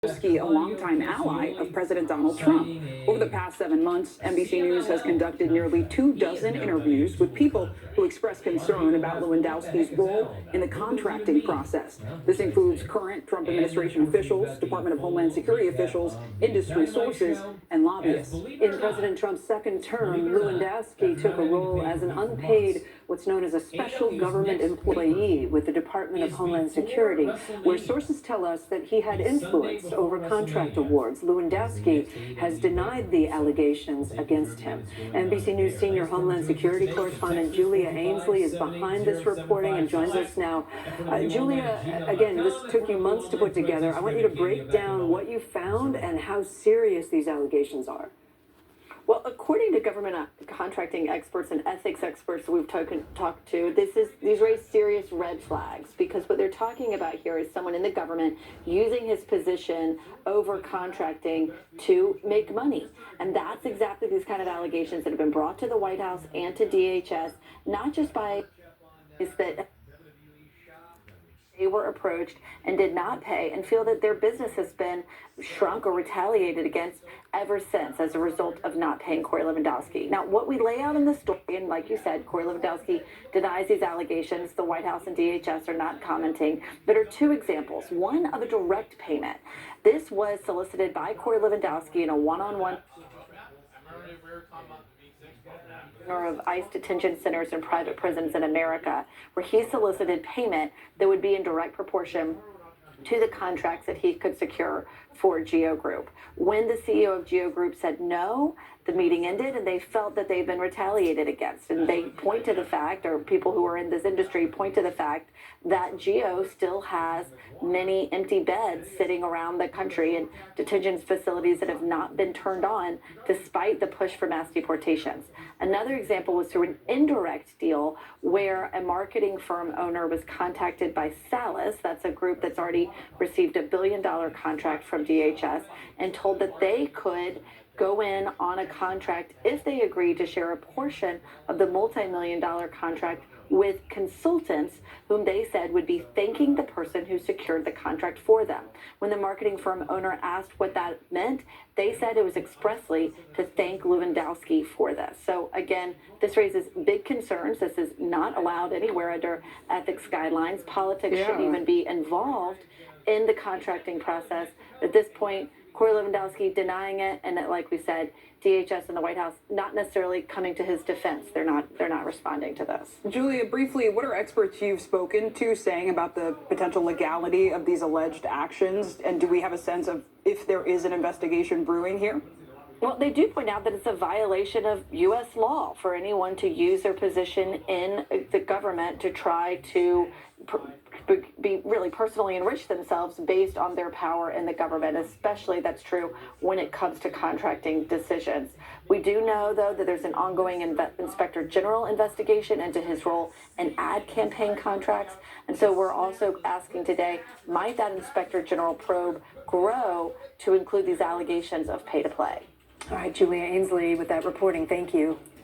A longtime ally of President Donald Trump. Over the past 7 months, NBC News has conducted nearly 24 interviews with people who express concern about Lewandowski's role in the contracting process. This includes current Trump administration officials, Department of Homeland Security officials, industry sources, and lobbyists. In President Trump's second term, Lewandowski took a role as an unpaid, what's known as a special government employee with the Department of Homeland Security, where sources tell us that he had influence over contract awards. Lewandowski has denied the allegations against him. NBC News senior Homeland Security correspondent Julia Ainsley is behind this reporting and joins us now. Julia, again, this took you months to put together. I want you to break down what you found and how serious these allegations are. Well, according to government contracting experts and ethics experts that we've talked to, these raise serious red flags, because what they're talking about here is someone in the government using his position over contracting to make money. And that's exactly these kind of allegations that have been brought to the White House and to DHS, not just by is that they were approached and did not pay and feel that their business has been shrunk or retaliated against ever since as a result of not paying Corey Lewandowski. Now, what we lay out in the story, and like you said, Corey Lewandowski denies these allegations. The White House and DHS are not commenting. There are two examples. One of a direct payment. This was solicited by Corey Lewandowski in a one-on-one of ICE detention centers and private prisons in America, where he solicited payment that would be in direct proportion to the contracts that he could secure for Geo Group. When the CEO of Geo Group said no, the meeting ended and they felt that they've been retaliated against. And they point to the fact, or people who are in this industry point to the fact, that Geo still has many empty beds sitting around the country in detention facilities that have not been turned on despite the push for mass deportations. Another example was through an indirect deal where a marketing firm owner was contacted by Salas, that's a group that's already received $1 billion contract from DHS, and told that they could go in on a contract if they agreed to share a portion of the multi-million-dollar contract with consultants whom they said would be thanking the person who secured the contract for them. When the marketing firm owner asked what that meant, they said it was expressly to thank Lewandowski for this. So again, this raises big concerns. This is not allowed anywhere under ethics guidelines. Politics shouldn't even be involved in the contracting process. At this point, Corey Lewandowski denying it, and that, like we said, DHS and the White House not necessarily coming to his defense. They're not responding to this. Julia, briefly, what are experts you've spoken to saying about the potential legality of these alleged actions? And do we have a sense of if there is an investigation brewing here? Well, they do point out that it's a violation of U.S. law for anyone to use their position in the government to try to be really personally enrich themselves based on their power in the government. Especially that's true when it comes to contracting decisions. We do know, though, that there's an ongoing Inspector General investigation into his role in ad campaign contracts. And so we're also asking today, might that Inspector General probe grow to include these allegations of pay to play? All right, Julia Ainsley with that reporting. Thank you.